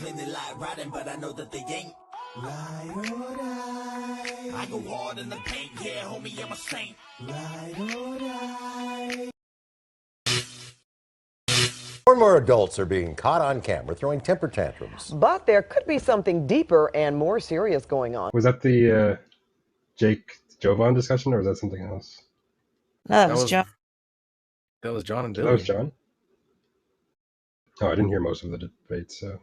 Clean it like riding, but I know that they ain't. Ride or die. I go hard in the paint, yeah, homie, I'm a saint. Ride or die. More and more adults are being caught on camera throwing temper tantrums. But there could be something deeper and more serious going on. Was that the Jake JoVone discussion, or was that something else? No, that was John. That was John and That was Billy. John? Oh, I didn't hear most of the debate, so.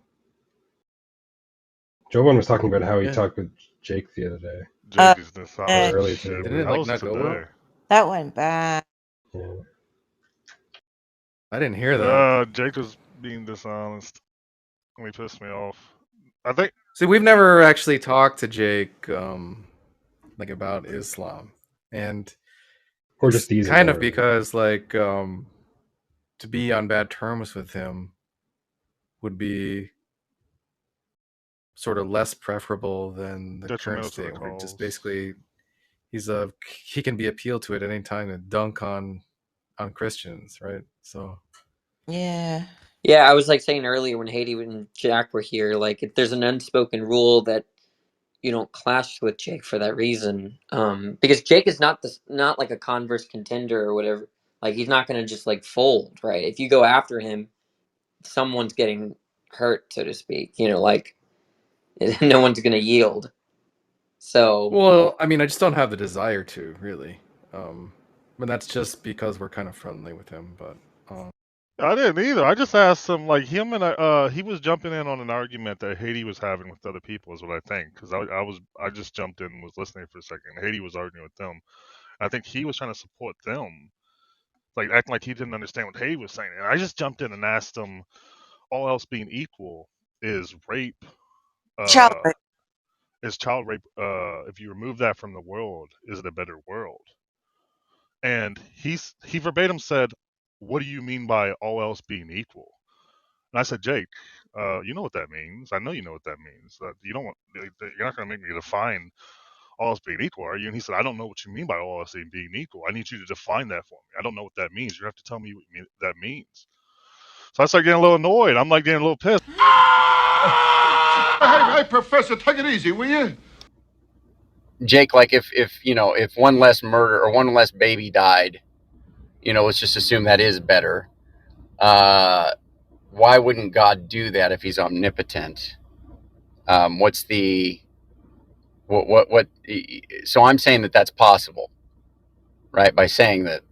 JoVone was talking about how he talked with Jake the other day. Jake is dishonest. Earlier today. Didn't it like not go well? That went bad. Yeah. I didn't hear that. Jake was being dishonest. He pissed me off. I think. See, we've never actually talked to Jake, like about Islam, and or just these kind of because like to be on bad terms with him would be sort of less preferable than the current state, where just basically he can be appealed to at any time to dunk on Christians, right? So yeah, I was like saying earlier when Haiti and Jack were here, like if there's an unspoken rule that you don't clash with Jake for that reason, because Jake is not like a converse contender or whatever. Like he's not going to just like fold, right? If you go after him, someone's getting hurt, so to speak. Like no one's going to yield. So well, I mean, I just don't have the desire to really, but that's just because we're kind of friendly with him. But I didn't either. I just asked him, like him and he was jumping in on an argument that Haiti was having with other people, is what I think. Because I just jumped in and was listening for a second. Haiti was arguing with them. I think he was trying to support them, like acting like he didn't understand what Haiti was saying. And I just jumped in and asked him, all else being equal, is rape, child rape. Is child rape? If you remove that from the world, is it a better world? And he verbatim said, "What do you mean by all else being equal?" And I said, "Jake, you know what that means. I know you know what that means. You're not going to make me define all else being equal, are you?" And he said, "I don't know what you mean by all else being equal. I need you to define that for me. I don't know what that means. You have to tell me what that means." So I started getting a little annoyed. I'm like getting a little pissed. Hey, Professor, take it easy, will you? Jake, like if one less murder or one less baby died, let's just assume that is better. Why wouldn't God do that if he's omnipotent? What's the what? So I'm saying that that's possible, right? By saying that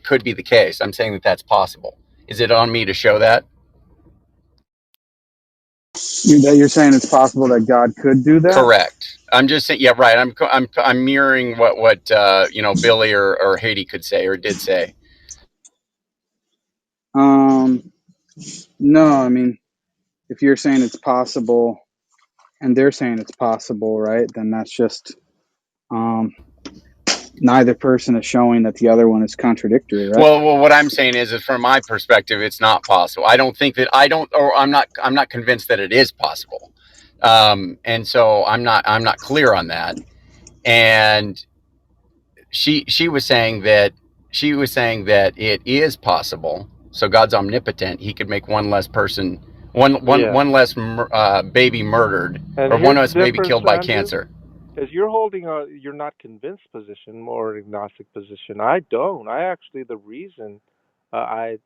could be the case. I'm saying that that's possible. Is it on me to show that? You're saying it's possible that God could do that? Correct. I'm just saying, yeah, right. I'm mirroring what Billy or Haiti could say or did say. No, I mean, if you're saying it's possible and they're saying it's possible, right, then that's just neither person is showing that the other one is contradictory, right? Well, what I'm saying is from my perspective, it's not possible. I'm not convinced that it is possible. And so I'm not clear on that. And she was saying that it is possible. So God's omnipotent. He could make one less person, one less baby murdered, and or one less baby killed by cancer. Is you're holding you're not convinced position or an agnostic position. I don't. The reason I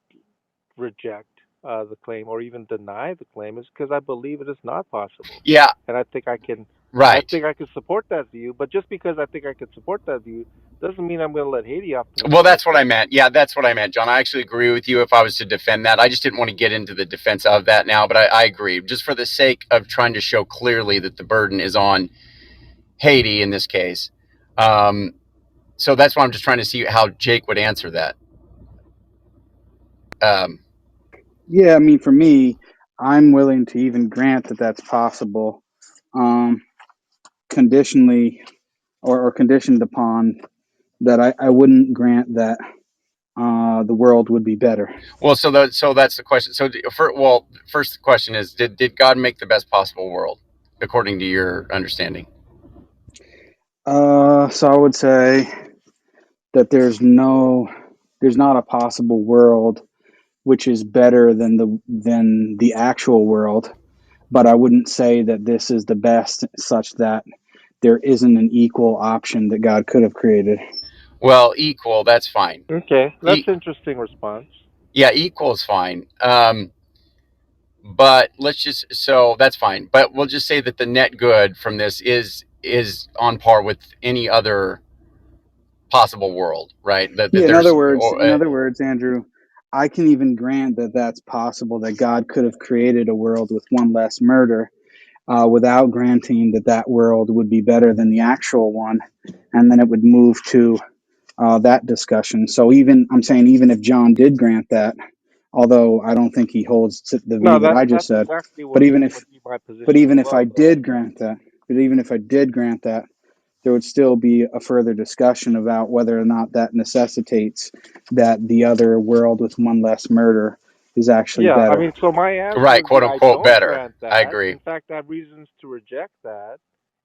reject the claim or even deny the claim is because I believe it is not possible. Yeah. And I think I can. Right. I think I can support that view. But just because I think I can support that view doesn't mean I'm going to let Haiti off the hook. Well, that's what I meant. Yeah, that's what I meant, John. I actually agree with you if I was to defend that. I just didn't want to get into the defense of that now, but I agree. Just for the sake of trying to show clearly that the burden is on Haiti in this case. So that's why I'm just trying to see how Jake would answer that. Yeah, I mean, for me, I'm willing to even grant that that's possible, conditionally or conditioned upon that I wouldn't grant that the world would be better. Well, so that's the question. So, first the question is, did God make the best possible world, according to your understanding? So I would say that there's not a possible world which is better than the actual world. But I wouldn't say that this is the best, such that there isn't an equal option that God could have created. Well, equal, that's fine. Okay, that's an interesting response. Yeah, equal is fine. But so that's fine. But we'll just say that the net good from this is on par with any other possible world, right? That Yeah, there's in other words, Andrew, I can even grant that that's possible, that God could have created a world with one less murder, without granting that that world would be better than the actual one, and then it would move to that discussion. So I'm saying even if John did grant that, although I don't think he holds to the view No, that I just that's said, exactly but what even if would be my but position as even if I well, though. did grant that, there would still be a further discussion about whether or not that necessitates that the other world with one less murder is actually Yeah, I better. mean, so my answer right, would be quote I unquote don't better. grant I that. agree. In fact, I have reasons to reject that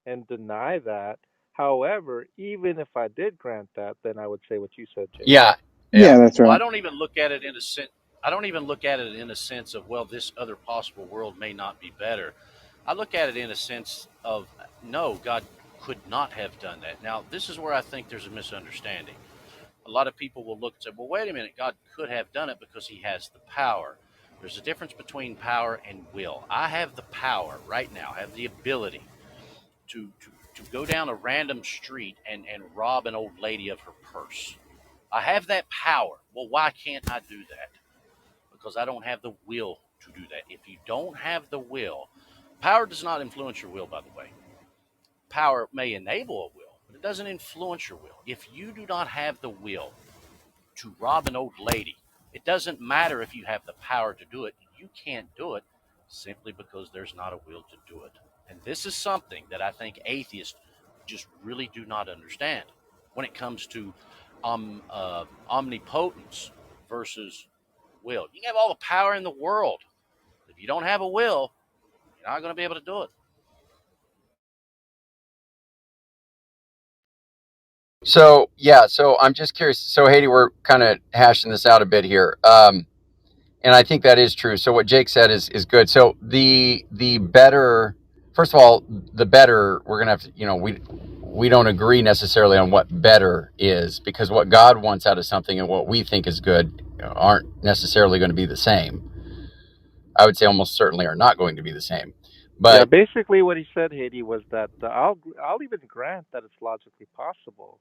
and deny that. However, even if I did grant that, then I would say what you said, Jake. Yeah, yeah. Yeah, that's Well, I right. don't even look at it in a sense. I don't even look at it in a sense of, well, this other possible world may not be better. I look at it in a sense of, no, God could not have done that. Now, this is where I think there's a misunderstanding. A lot of people will look and say, well, wait a minute, God could have done it because he has the power. There's a difference between power and will. I have the power right now, I have the ability to go down a random street and rob an old lady of her purse. I have that power. Well, why can't I do that? Because I don't have the will to do that. If you don't have the will, power does not influence your will, by the way. Power may enable a will, but it doesn't influence your will. If you do not have the will to rob an old lady, it doesn't matter if you have the power to do it. You can't do it simply because there's not a will to do it. And this is something that I think atheists just really do not understand when it comes to omnipotence versus will. You can have all the power in the world. If you don't have a will, you're not going to be able to do it. So yeah, so I'm just curious. So Haiti, we're kind of hashing this out a bit here. And I think that is true. So what Jake said is good. So the better, first of all, the better we're gonna have to, we don't agree necessarily on what better is, because what God wants out of something and what we think is good aren't necessarily going to be the same. I would say almost certainly are not going to be the same. Yeah, But basically what he said, Haiti, was that I'll even grant that it's logically possible,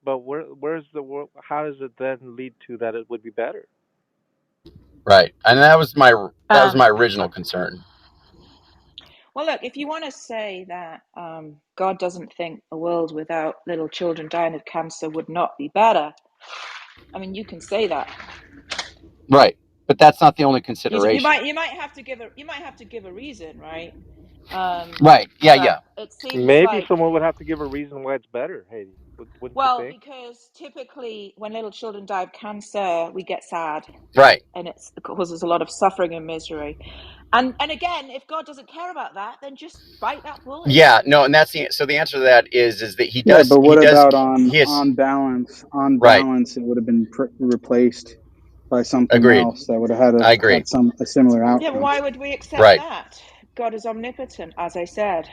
but where's the world? How does it then lead to that it would be better? right, and that was my Um, original concern. well, look, if you want to say that God doesn't think a world without little children dying of cancer would not be better, I mean, you can say that. Right, but that's not the only You consideration. might have to give a reason, right? Right. Yeah. But Yeah. it seems Maybe like, someone would have to give a reason why it's better, Haiti. Wouldn't you well, think? because typically when little children die of cancer, we get sad, Right. and it causes a lot of suffering and misery. And again, if God doesn't care about that, then just bite that bullet. Yeah. No, and that's the answer to that is that Yeah, but he what does about he is on balance? On right. balance, it would have been replaced by something Agreed. else that would have I agree. had a similar Yeah, but outcome. why would we accept Right. that? God is omnipotent, as I said.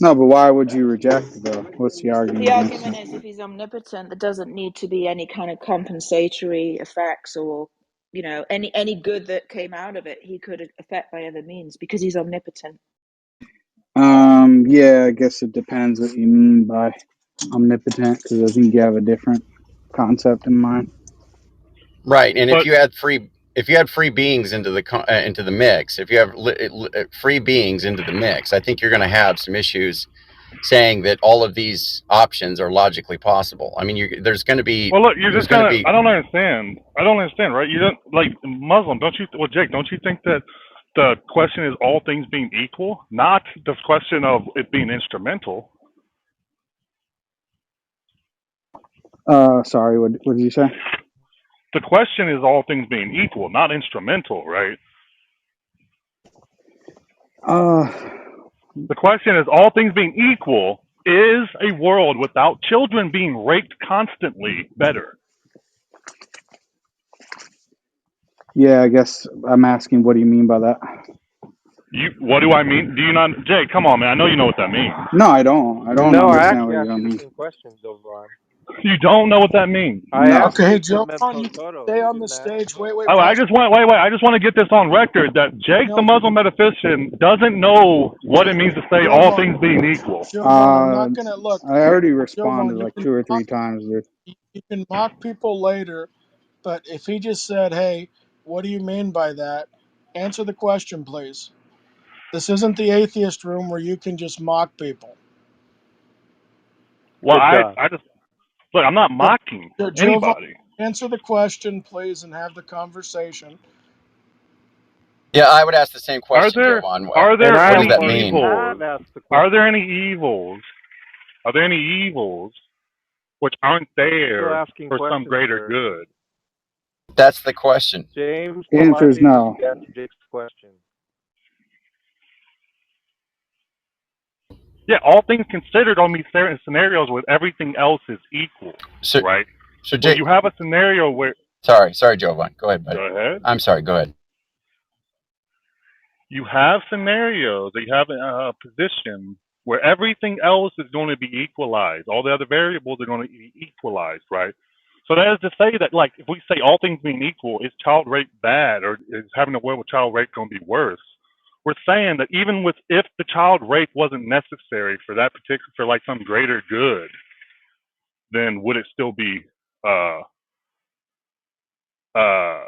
No, but why would you reject it though? What's the argument The against argument it? is if he's omnipotent, there doesn't need to be any kind of compensatory effects or, any good that came out of it, he could affect by other means because he's omnipotent. Yeah, I guess it depends what you mean by omnipotent, because I think you have a different concept in mind. Right. And But if you had free beings into the mix, if you have free beings into the mix, I think you're going to have some issues saying that all of these options are logically possible. I mean, well, look, you're there's just going to kind of. be I don't understand. I don't understand, right? You don't like Muslim, don't you? Well, Jake, don't you think that the question is all things being equal, not the question of it being instrumental? Sorry, what did you say? The question is all things being equal, not instrumental, right? Uh, The question is all things being equal, is a world without children being raped constantly better? Yeah, I guess I'm asking, what do you mean by that? What do I mean? Do you not, Jake? Come on, man. I know you know what that means. No, I don't. I don't No, I understand what actually you asked don't you the mean. same question, JoVone. You don't know what that means. I No. asked Okay, you hey, if it Joe, meant on, pro you can toto. stay You on the didn't answer stage. that. Wait, Oh, I Pastor. just want wait. I just want to get this on record that Jake, the No, Muslim metaphysician, doesn't know what it means to say all Jovan, things being equal. Jovan, I'm not gonna look. I already responded Jovan, like 2 or 3 times, dude. you can mock people later, but if he just said, "Hey, what do you mean by that?" Answer the question, please. This isn't the atheist room where you can just mock people. Well, Good job. I just look. I'm not So, mocking Jovan, anybody. answer the question, please, and have the conversation. Yeah, I would ask the same Are question, there Jovan. are And there What I does any that already mean? have evils? asked the Are there question. any evils? Are there any evils which aren't Still there asking for some questions, greater sir. good? That's the question. James The answer is politely no. didn't answer Jake's question. Yeah, all things considered on these certain scenarios where everything else is equal, So, right? so Where Jake, you have a scenario where sorry, Jovan. Go ahead, go buddy. ahead. I'm sorry. Go ahead. You have scenarios that you have a position where everything else is going to be equalized. All the other variables are going to be equalized, right? So that is to say that, like, if we say all things being equal, is child rape bad, or is having a world with child rape going to be worse? We're saying that even with if the child rape wasn't necessary for that particular, for like some greater good, then would it still be uh uh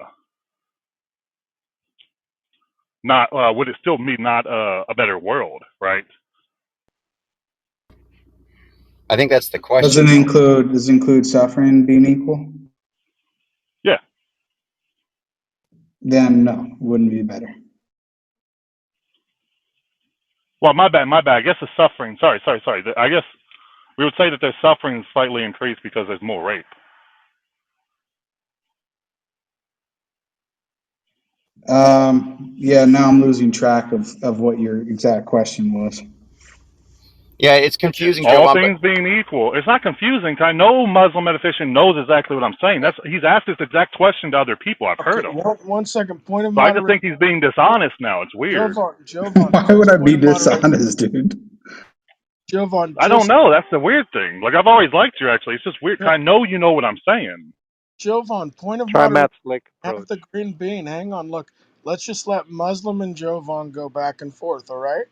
not would it still be not a better world, right? I think that's the Does question, it though. include suffering being equal? Yeah. Then no, wouldn't be better. Well, my bad, my bad. I guess the suffering. Sorry. I guess we would say that their suffering is slightly increased because there's more rape. Yeah, now I'm losing track of what your exact question was. Yeah, it's confusing, All Jovan. But things being equal, it's not confusing. 'Cause I know Muslim metaphysician knows exactly what I'm saying. That's he's asked this exact question to other people. I've Okay, heard him. one second. Point of So I just moderation. think he's being dishonest now. It's weird. Jovan, Why would please. I Point be of moderation. dishonest, dude? Jovan, I don't just know. That's the weird thing. Like I've always liked you. Actually, it's just weird. 'Cause I know you know what I'm saying. Jovan, point of Try moderation. Matt's Lake Have approach. the green bean. Hang on, look. Let's just let Muslim and Jovan go back and forth, all right?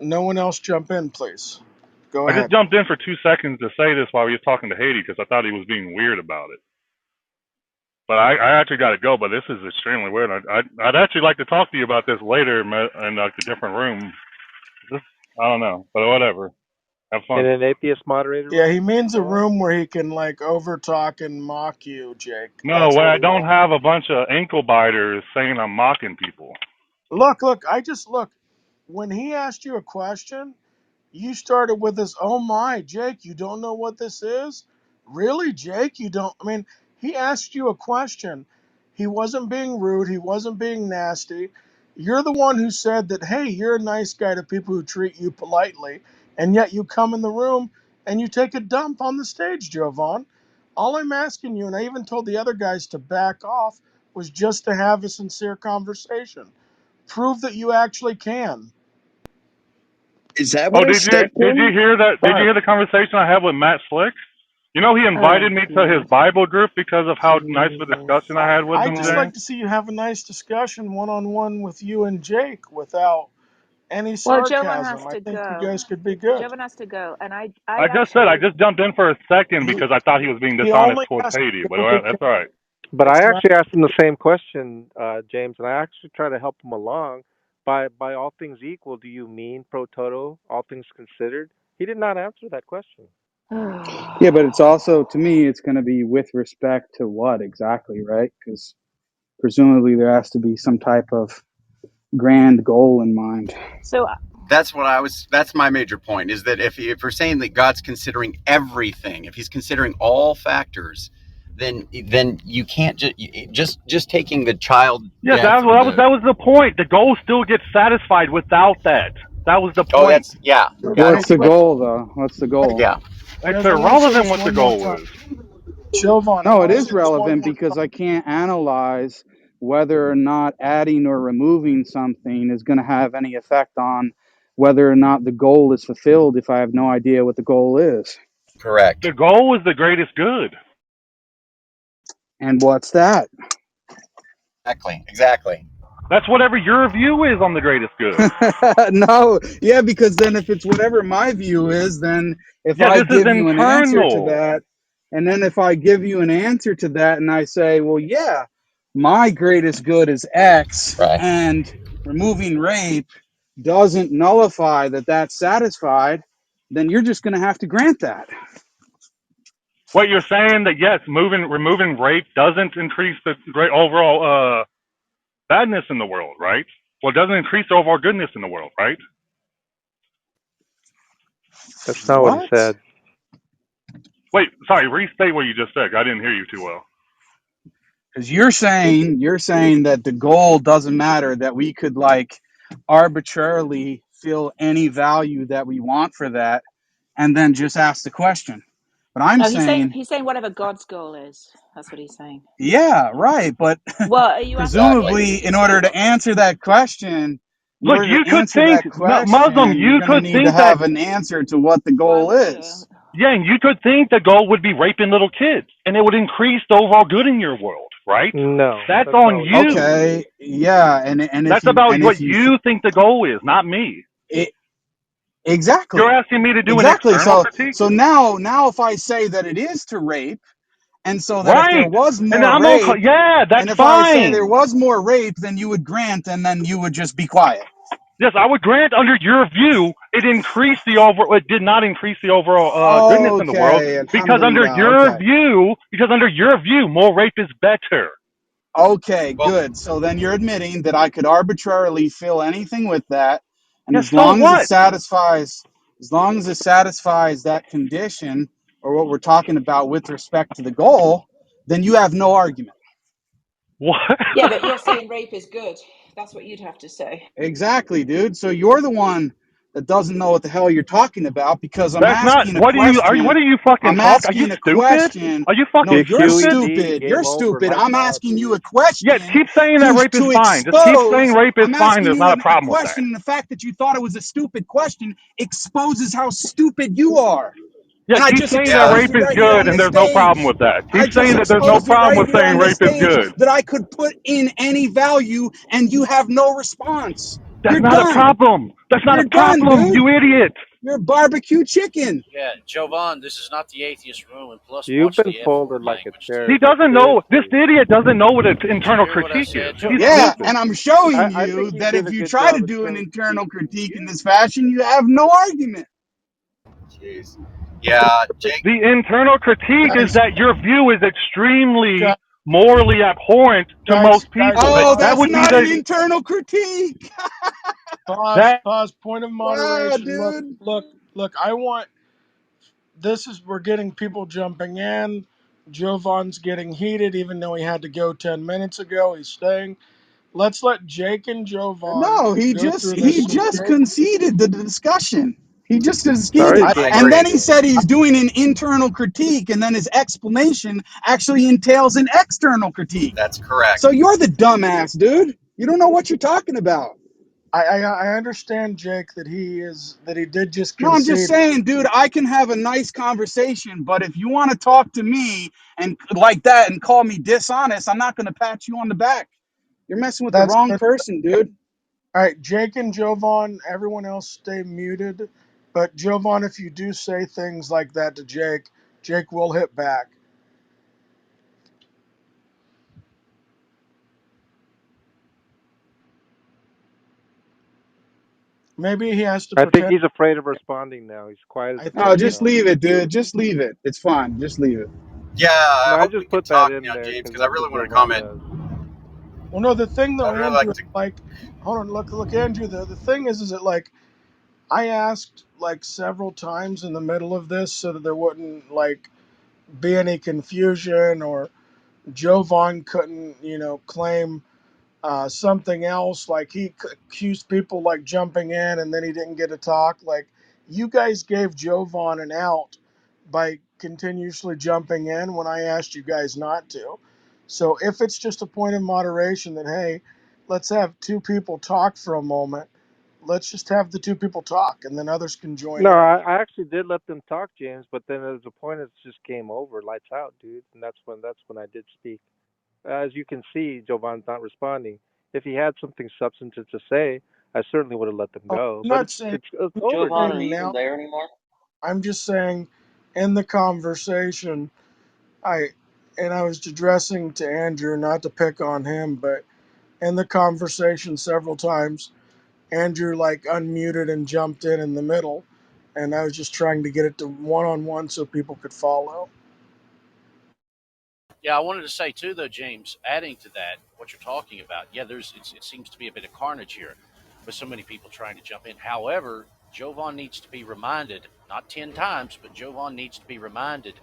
No one else jump in, please. Go I just ahead. jumped in for 2 seconds to say this while he was talking to Haiti because I thought he was being weird about it. But I actually got to go. But this is extremely weird. I'd actually like to talk to you about this later in like a different room. Just I don't know, but whatever. Have In fun. an atheist moderator Yeah, room, he means a JoVone? room where he can, like, overtalk and mock you, Jake. No, That's when what I he don't means. have a bunch of ankle biters saying I'm mocking people. Look, look. When he asked you a question, you started with this, oh my, Jake, you don't know what this is? Really, Jake? You don't? I mean, he asked you a question. He wasn't being rude. He wasn't being nasty. You're the one who said that, hey, you're a nice guy to people who treat you politely. And yet you come in the room and you take a dump on the stage, Jovan. All I'm asking you, and I even told the other guys to back off, was just to have a sincere conversation. Prove that you actually can. Is that Oh, what I stepped did you in? hear that? Did you Fuck. hear the conversation I had with Matt Slick? You know, he Oh, invited me to his jeez. Bible group because of how nice of a Jesus. discussion I had with I'd him, just Jay. like to see you have a nice discussion one on one with you and Jake without any Well, Jovan has sarcasm. I to think you go. guys could be good. Jovan has to go. And I I just said I actually, just jumped in for a second He because I thought he was being he dishonest only towards has to Haiti, but go because that's all right. But I it's not. actually asked him the same question, James, and I actually try to help him along. By all things equal, do you mean pro toto, all things considered? He did not answer that question. Yeah, but it's also, to me, it's going to be with respect to what exactly, right? Because presumably there has to be some type of grand goal in mind. so That's my major point, is that if we're saying that God's considering everything, if he's considering all factors, then you can't just taking the child Yeah, death or that the was the point. The goal still gets satisfied without that. That was the oh point. that's yeah, Hey, got What's it. the Jake, goal, though? What's the hey, goal? Yeah. It's Jez, I want to say irrelevant this what the one more goal time. is. JoVone, No, it also is just one relevant more because thought. I can't analyze whether or not adding or removing something is going to have any effect on whether or not the goal is fulfilled if I have no idea what the goal is. Correct. The goal is the greatest good. And what's that? Exactly. That's whatever your view is on the greatest good. No, yeah, because then if it's whatever my view is, then if Yeah, I this is give you an answer to internal. that, and then if I give you an answer to that and I say, well, yeah, my greatest good is X, Right. and removing rape doesn't nullify that that's satisfied, then you're just going to have to grant that. What you're saying that yes, removing rape doesn't increase the overall badness in the world, right? Well, it doesn't increase the overall goodness in the world, right? That's not what he What? said. Wait, sorry, restate what you just said. I didn't hear you too well. Because you're saying that the goal doesn't matter, that we could like arbitrarily fill any value that we want for that and then just ask the question. But I'm No, saying, he's saying whatever God's goal is. That's what he's saying. yeah, right. But Well, are you asking Exactly. Jesus presumably, to say what? in Look, order you to could answer think that Muslim. question, you're You going to could need to think that have an answer to what the Why goal would you? is. yeah, and you could think the goal would be raping little kids, and it would increase the overall good in your world, right? No, That's that's on not what he said. you. Okay, yeah, and if That's you about and what if you you think the goal is, not me. it, You're exactly, asking me to do an exactly. external So critique, so now if I say that it is to rape, and so that if there right? was And then more I'm gonna call, rape, yeah, that's and if I say there fine. was more rape, then you would grant, and then you would just be quiet. Yes, I would grant under your view it increased the over. It did not increase the overall goodness in the world Okay, alhamdulillah. because under your view, more rape is better. Okay, Well, good. So then you're admitting that I could arbitrarily fill anything with that, and Yeah, so what? as long as it satisfies that condition or what we're talking about with respect to the goal, then you have no argument. What? Yeah, but you're saying rape is good. That's what you'd have to say. Exactly, dude. So you're the one that doesn't know what the hell you're talking about because I'm That's not. asking a What do you? Are you? What question. are you fucking I'm talk? Are you asking a stupid? question. Are you No, fucking you're stupid? QED, stupid. You're game over. stupid. Lights I'm out, asking you a dude. Yeah, question keep saying that rape is to fine. Just keep saying expose. rape is I'm fine. asking There's you not a a problem with that. question, and the fact that you thought it was a stupid question exposes how stupid you are. Yeah, And I keep just saying that yeah. exposed rape it is right here good on and this there's no problem stage. with that. I Keep just saying that there's no exposed it problem right with here saying on this rape is stage good. that I could put in any value, and you have no response. That's You're not a done. problem. That's not a You're done, problem, dude. you idiot. You're barbecue chicken. Yeah, Jovan, this is not the atheist room, and plus, You've watch been the F folded word like a language too. chair, He but doesn't know. This seriously. idiot doesn't know what an Did you internal hear what I critique said, is. He's Yeah, Jovan? stupid. and I'm showing I you think you that did if a you good try to job do an internal explaining critique in you. this fashion, you have no argument. Jeez. Yeah, Jake. The internal critique is Guys, that your view is extremely guys, morally abhorrent to most guys, people. But Oh, That pause, that's would be not an the internal critique. pause, that. pause. Point of Wow, moderation. Look, dude. look, look. I want we're getting people jumping in. Jovan's getting heated, even though he had to go 10 minutes ago. He's staying. Let's let Jake and Jovan No, he go just through he this. And just Jake, conceded the discussion. He just Sorry, conceded. I, I game And then agree. he over. said he's doing an internal critique, and then his explanation actually entails an external critique. That's So correct. you're the dumbass, dude. You don't know what you're talking about. I understand, Jake, that he did just No, I'm just concede. saying, dude, I can have a nice conversation, but if you want to talk to me and like that and call me dishonest, I'm not going to pat you on the back. You're messing with the That's wrong all person, dude. right. Jake and Jovan, everyone else stay muted. But Jovan, if you do say things like that to Jake, Jake will hit back. Maybe he has to I think pretend. he's afraid of responding now. He's quiet as I a think No, bird he. just now. leave it, dude. Just leave it. It's fine. Just leave it. Yeah, I No, I hope we just can put that talk in now, there James, because because I that's really what want to Jovan comment. does. Well, no, the thing though, I'd really Andrew, like is to. like, hold on, look, Andrew. The thing is that like I asked like several times in the middle of this so that there wouldn't like be any confusion or Jovan couldn't, claim something else. Like he accused people like jumping in and then he didn't get to talk. Like you guys gave Jovan an out by continuously jumping in when I asked you guys not to. So if it's just a point of moderation that, hey, let's have two people talk for a moment, let's just have the two people talk and then others can join No, in. I actually did let them talk, James, but then there's a point it's just game over, lights out, dude, and that's when I did speak. As you can see, Jovan's not responding. If he had something substantive to say, I certainly would have let them I'm go. But not saying, it's I'm over, not Jovan, dude. are saying you even now. there anymore? I'm just saying in the conversation, I and I was addressing to Andrew, not to pick on him, but in the conversation several times, Andrew like unmuted and jumped in the middle, and I was just trying to get it to one on one so people could follow. Yeah, I wanted to say too, though, James. Adding to that, what you're talking about, yeah, it seems to be a bit of carnage here, with so many people trying to jump in. However, Jovan needs to be reminded, not 10 times, but Jovan needs to be reminded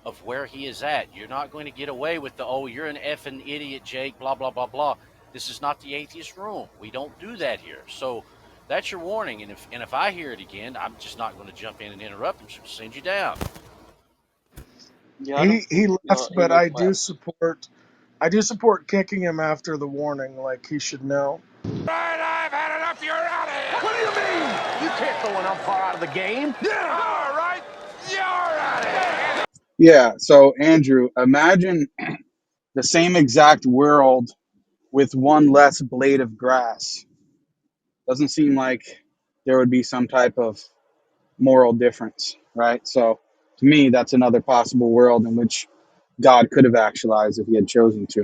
of where he is at. You're not going to get away with the "oh, you're an effing idiot, Jake," blah blah blah blah. This is not the atheist room. We don't do that here. So that's your warning. And if I hear it again, I'm just not going to jump in and interrupt. I'm just going to send you down. Yeah, I don't. He No, left, he but was I do left. support kicking him after the warning. Like he should know. Right, I've had enough. You're out of here. What do you mean? You can't throw an umpire out of the game. Yeah. All right. You're out of here. Yeah. So Andrew, imagine the same exact world with one less blade of grass. Doesn't seem like there would be some type of moral difference, right? So to me, that's another possible world in which God could have actualized if he had chosen to.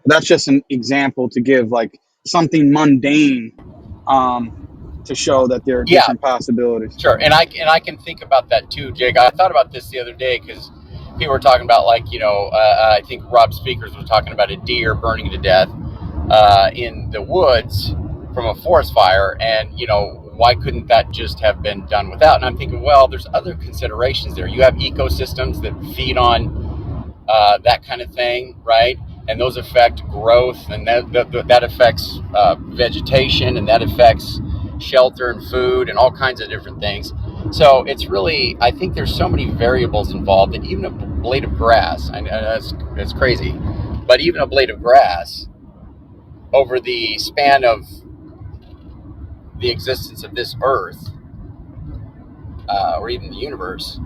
But that's just an example to give like something mundane um, to show that there are Yeah, different possibilities. sure. And I can think about that too, Jake. I thought about this the other day because people were talking about, like, I think Rob Speakers was talking about a deer burning to death in the woods from a forest fire, and why couldn't that just have been done without? And I'm thinking, well, there's other considerations there. You have ecosystems that feed on that kind of thing, right? And those affect growth, and that affects vegetation, and that affects shelter and food and all kinds of different things. So it's really, I think there's so many variables involved that even a blade of grass, I know that's crazy, but even a blade of grass over the span of the existence of this earth, or even the universe,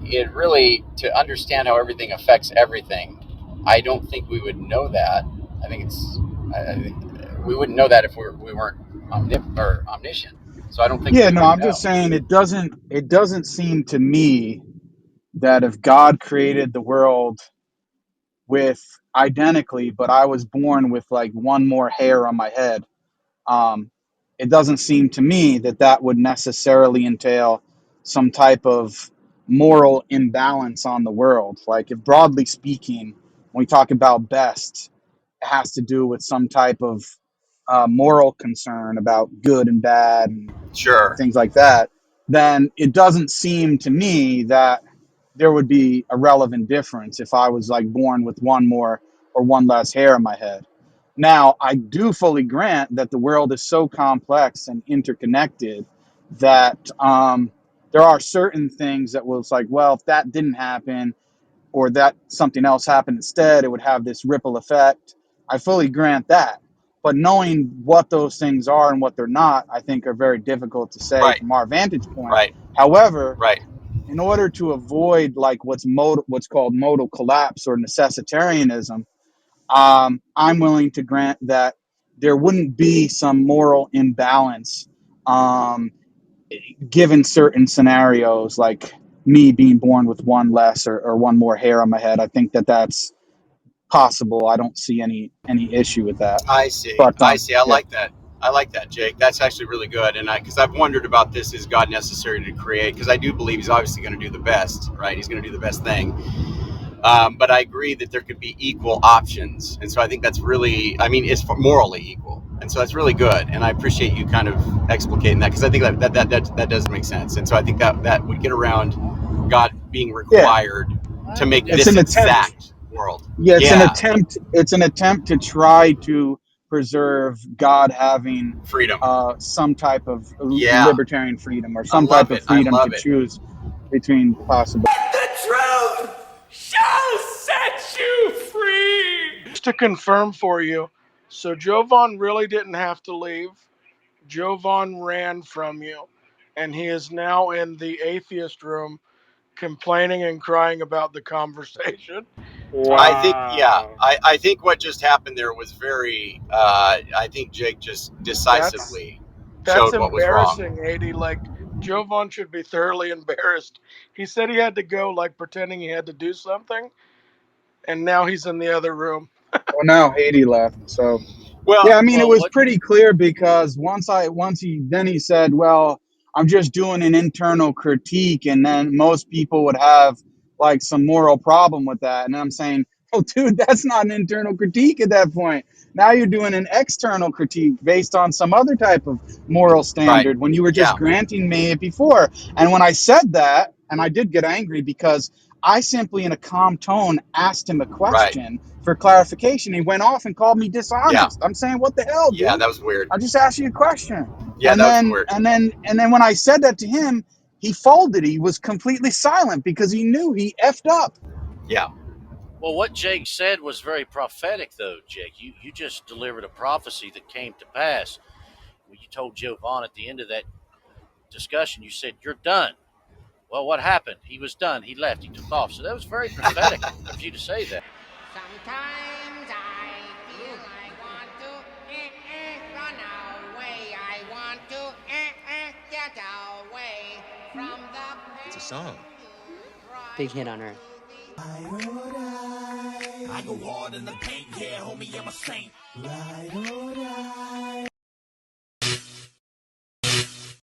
it really, to understand how everything affects everything, I don't think we would know that. I think I think we wouldn't know that if we weren't omniscient. So I don't think Yeah, we no, would I'm just know. saying it doesn't seem to me that if God created the world with identically, but I was born with like one more hair on my head, um, it doesn't seem to me that that would necessarily entail some type of moral imbalance on the world. Like, if broadly speaking, when we talk about best, it has to do with some type of moral concern about good and bad and Sure. things like that, then it doesn't seem to me that there would be a relevant difference if I was like born with one more or one less hair in my head. Now, I do fully grant that the world is so complex and interconnected that there are certain things that was like, well, if that didn't happen or that something else happened instead, it would have this ripple effect. I fully grant that. But knowing what those things are and what they're not, I think are very difficult to say Right. from our vantage point. Right. However, Right. in order to avoid like what's called modal collapse or necessitarianism, I'm willing to grant that there wouldn't be some moral imbalance um, given certain scenarios, like me being born with one less or one more hair on my head. I think that that's possible. I don't see any issue with that. I see. But I see. I yeah, like that. I like that, Jake. That's actually really good. And because I've wondered about this: is God necessary to create? Because I do believe He's obviously going to do the best, right? He's going to do the best thing. But I agree that there could be equal options, and so I think that's really, I mean, it's morally equal, and so that's really good. And I appreciate you kind of explicating that, because I think that does make sense, and so I think that would get around God being yeah, required to make it's this an attempt. exact world. Yeah, it's an Yeah, attempt. It's an attempt to try to preserve God having freedom. some type of Yeah, libertarian freedom or I some type love of it. I freedom to love it. choose between possible. just to confirm for you, so JoVone really didn't have to leave. JoVone ran from you, and he is now in the atheist room complaining and crying about the conversation. I think, yeah, Wow. I think what just happened there was very, I think Jake just That's decisively that's showed what was wrong. embarrassing, 80. Like, JoVone should be thoroughly embarrassed. He said he had to go, like, pretending he had to do something, and now he's in the other room. Well, now Haiti left, so Well, yeah. I mean, it Well, was what? pretty clear because he said, "Well, I'm just doing an internal critique," and then most people would have like some moral problem with that, and I'm saying, "Oh, dude, that's not an internal critique at that point. Now you're doing an external critique based on some other type of moral right. standard when you were just Yeah, granting me it before." And when I said that, and I did get angry because I simply, in a calm tone, asked him a right. question for clarification. He went off and called me Yeah, dishonest. I'm saying, what the hell, yeah, dude? that was weird. I just asked you a question. Yeah, And that was then weird. when I said that to him, he folded. He was completely silent because he knew he effed up. Yeah, Well, what Jake said was very prophetic, though, Jake. You just delivered a prophecy that came to pass. When you told JoVone at the end of that discussion, you said, "You're done." Well, what happened? He was done. He left. He took off. So that was very prophetic of you to say that. Sometimes I feel I want to run away. I want to get away from the pain. It's a song. Big hit on Earth. I go hard in the paint, yeah, homie, I'm a saint. Ride or die.